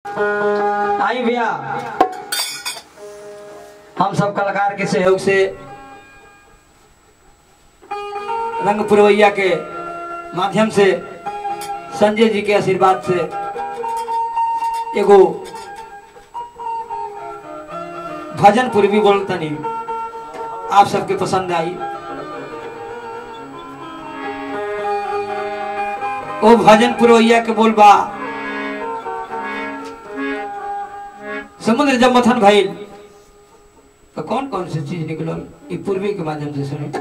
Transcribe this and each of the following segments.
आई भैया, हम सब कलाकार के सहयोग से रंग पुरवैया के माध्यम से संजय जी के आशीर्वाद से एगो भजन पूर्वी बोलतनी आप सबके पसंद आई। ओ भजन पुरवैया के बोलबा समुद्र जब मथन भइल तो कौन कौन सी चीज निकलल ये पूर्वी के माध्यम से सुने।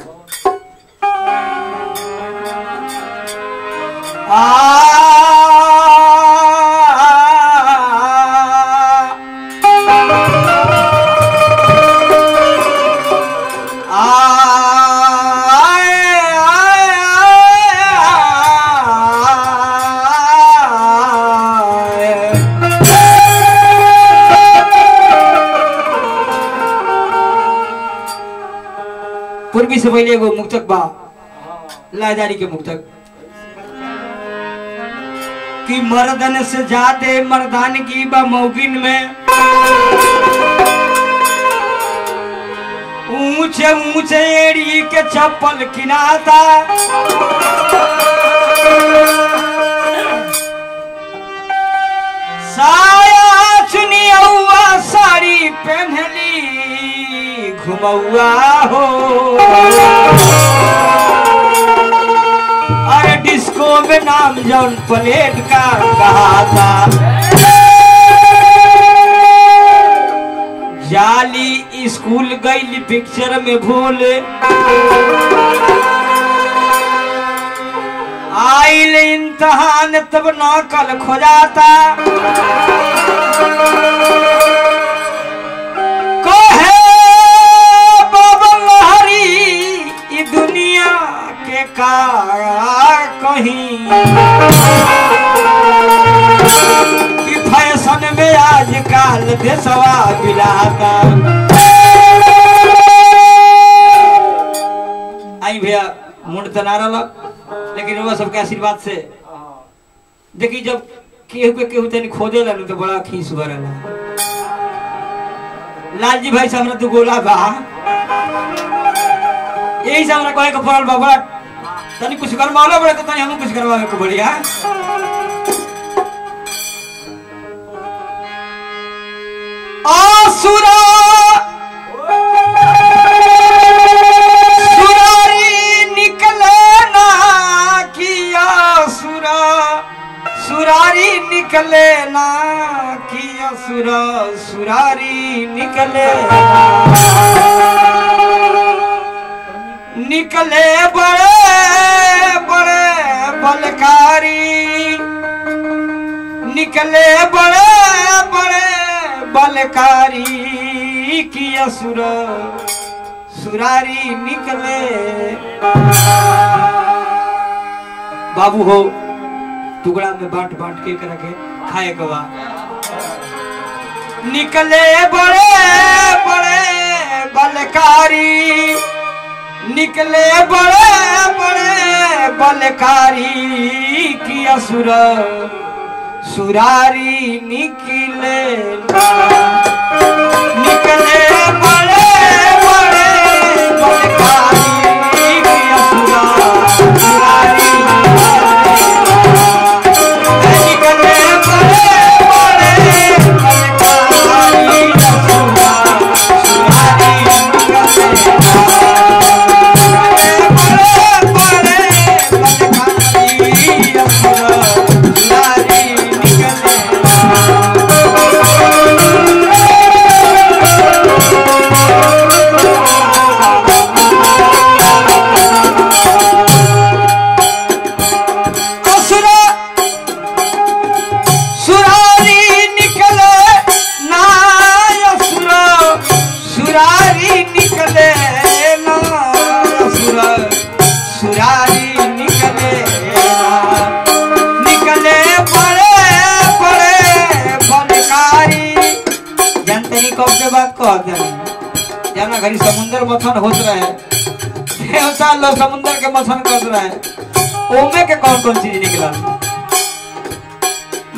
पूर्वी से पहले एगो मुक्तक बा लादारी के मुक्तक कि मर्दन से जाते मर्दान की बमौगिन में ऊंचे ऊंचे एड़ी के चप्पल किनाता साया चुनिया साड़ी पहनली घुमौआ हो अरे डिस्को में नाम जौन प्लेट का कहा था जाली स्कूल गई पिक्चर में भूल आइल इम्तहान तब नकल खोजाता कहीं कि फैशन में आजकल देशवा बिलाता। आई भैया मुंड तना रहा लेकिन वो सबके आशीर्वाद से देखी जब केहू तनी खोदे ला तो बड़ा खींच भरला। लालजी भाई से हमरा तू गोला बा यही से हमरा कहे के पड़ल बा बड़ा तनी कुछ करवालो बड़े तो तनी हम कुछ करवावे को बढ़िया। आसुरा सुरारी निकले ना किया सुरा सुरारी निकले ना किया सुरा सुरारी निकले निकले बड़े बड़े बलकारी निकले बड़े बड़े बलकारी की असुर सुरारी निकले। बाबू हो टुकड़ा में बांट बांट के करके खाए गवा निकले बड़े बड़े बलकारी निकले बड़े बड़े बलकारी की असुर सुरारी निकले निकले बड़े बड़े बलकारी की असुर सुरारी निकले बड़े बड़े बलकारी जाना घरी समुंदर मथन होत रहे देवता लोग समुंदर के मथन कर रहे ओमे के कौन कौन चीज निकला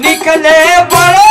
निकले बड़े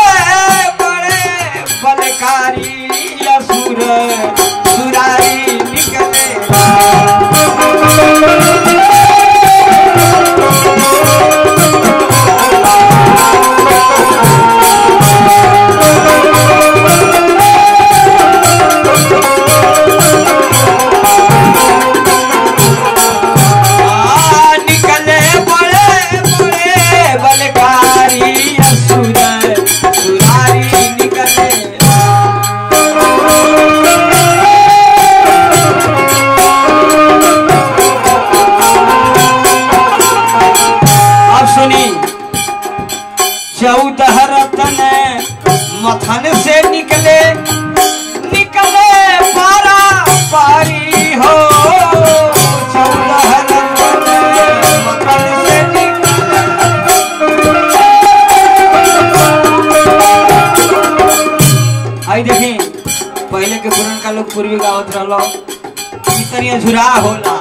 मथन से निकले निकले पारा पारी हो 14 रतन मथन से निकले। आई देखी पहले के पुरान लोग पूर्वी गावत रहलो कितनी झुरा होला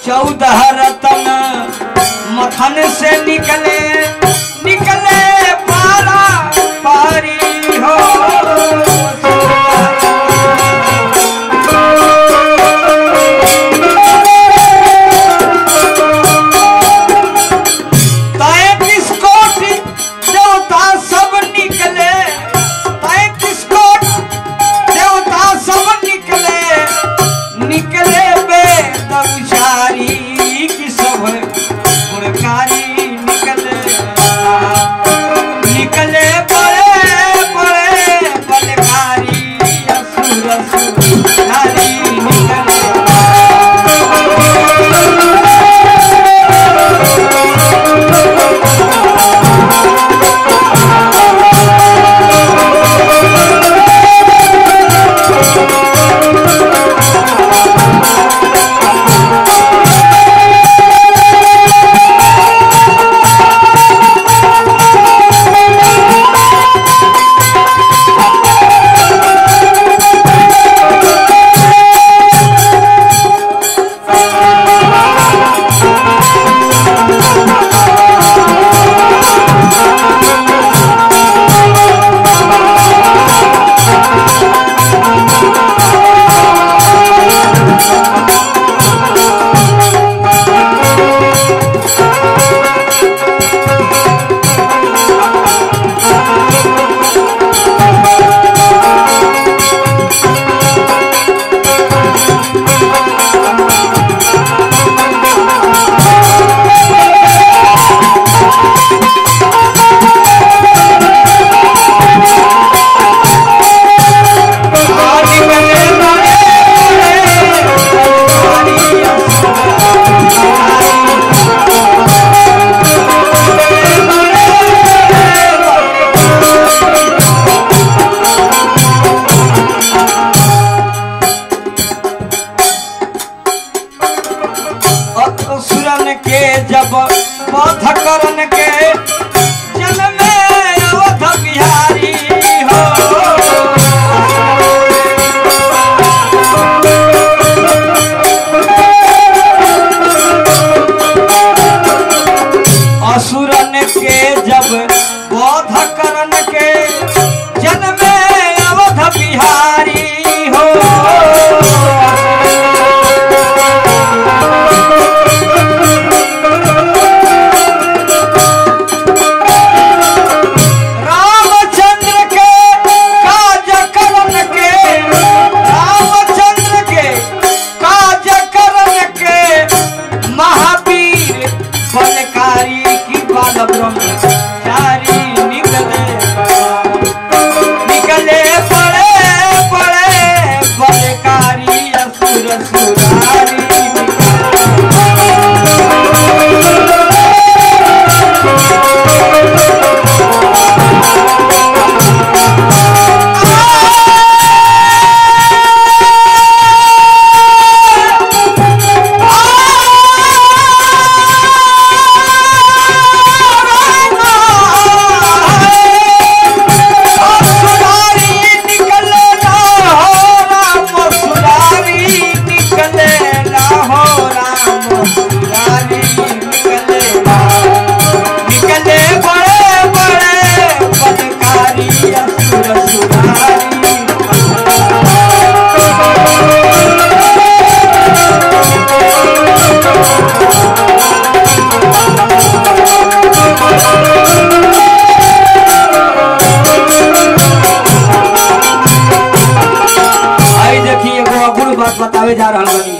14 रतन मथन से निकले निकले पारा पारी हो। तैंतीस कोटि देवता सब निकले 33 कोटि देवता सब निकले निकले वेद उचारी की सब गुणकारी निकले निकले बड़े बड़े बलकारी असुर असुरारी निकले। असुरन के जब वध करन के जन्म में अवध बिहारी हो। असुरन के जब वध करन के जन्म में अवध बिहारी हो। बलकारी की बाल ब्रह्मचारी निकले निकले बड़े बड़े बलकारी असुर असुरारी बात बतावे जा रहा बनी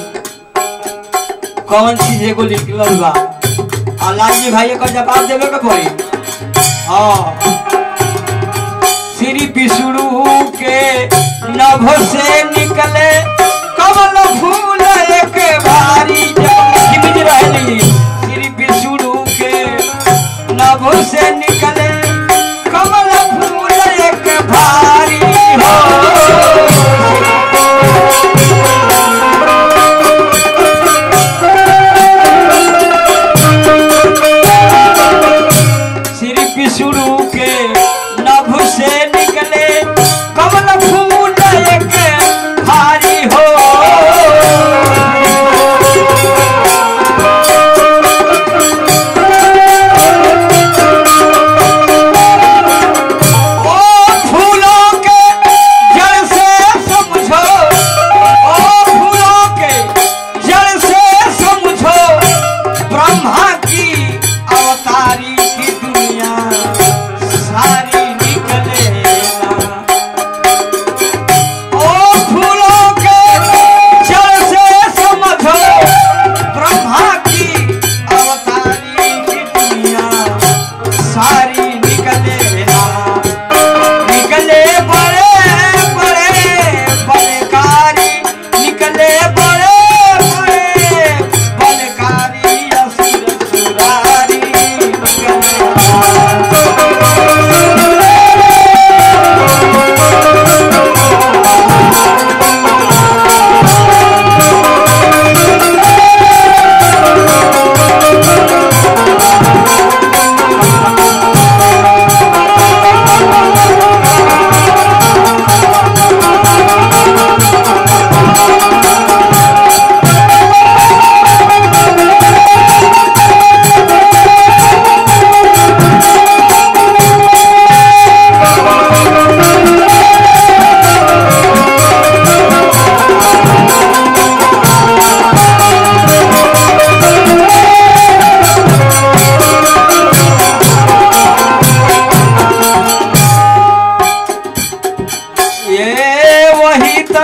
कौन चीज एगो लिखल बा लाल जी भाई का जवाब देवे के पड़ी। हाँ श्री विष्णु के नभ से निकले कमल फूल एक भारी जब रहली श्री विष्णु के नभ से निकले कमल फूल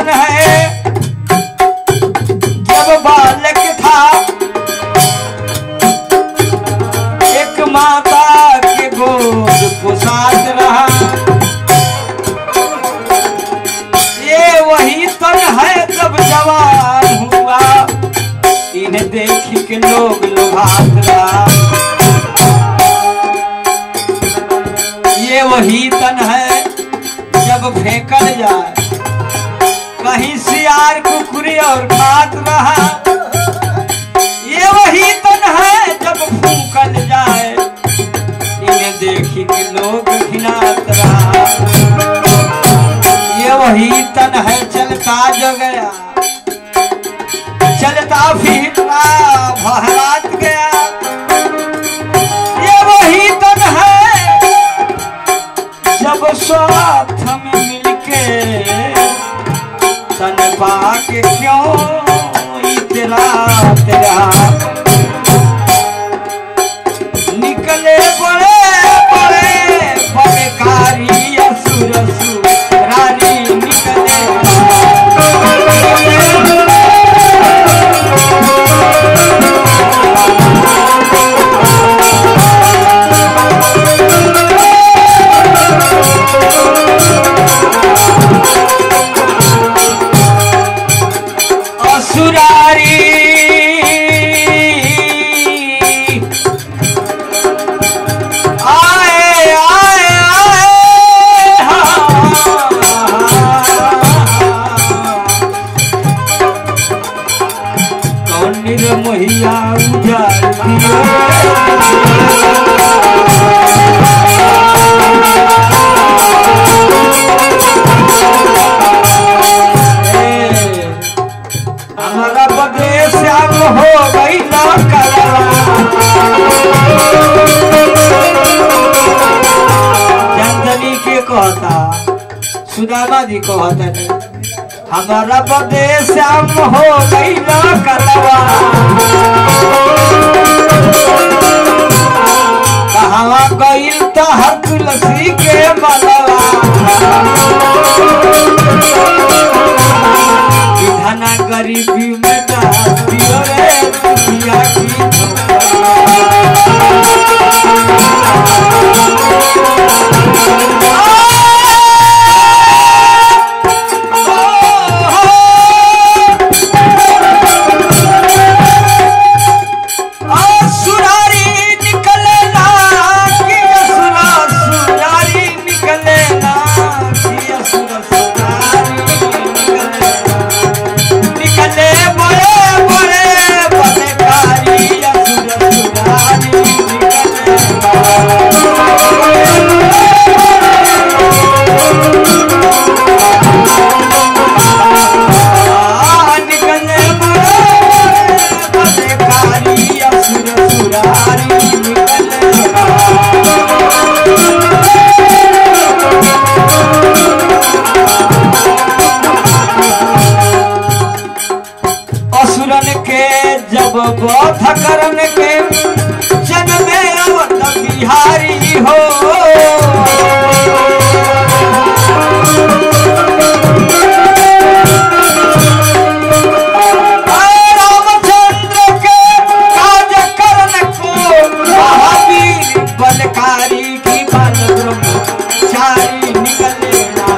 तन है जब बालक था, एक माता के गोद को साथ रहा। ये वही तन है जब जवान हुआ, इन्हें देख के लोग लुभात रहा। ये वही तन है जब फेंकल जाए, कहीं सियार कुकुरी और खात रहा। ये वही तन है जब फूकल जाए, इन्हें देखी के लोग घिनात रहा। ये वही तन है चलता जो गया, चलता फिरता बहरात गया। ये वही तन है जब साथ में मिलके तन पाके क्यों इतरात रहा। निकले बड़े बड़े बड़कारी असुर रानी निकले। मोहिया उजाड़ दियो हमारा बदे श्याम हो गई ना करवा। चंदनी के कहता सुदामा जी कहता नहीं, हमारा बदे श्याम हो गई ना करवा। कहाँ गई तो हर तुलसी के मलवा। धना गरीबी में दियो रे दुनिया की। जब बोध करन के जन्मे अवत बिहारी हो। रामचंद्र के काज करन को महावीर बलकारी की बल ब्रह्मचारी निकले ना।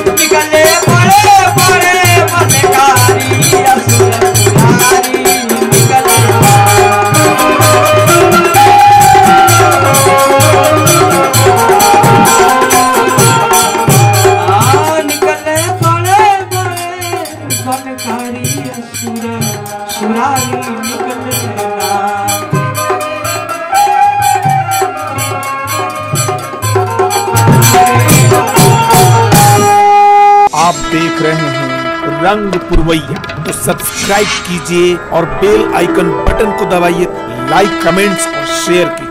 निकले बड़े बड़े बलकारी असुर आप देख रहे हैं रंग पुरवैया, तो सब्सक्राइब कीजिए और बेल आइकन बटन को दबाइए। लाइक, कमेंट्स और शेयर कीजिए।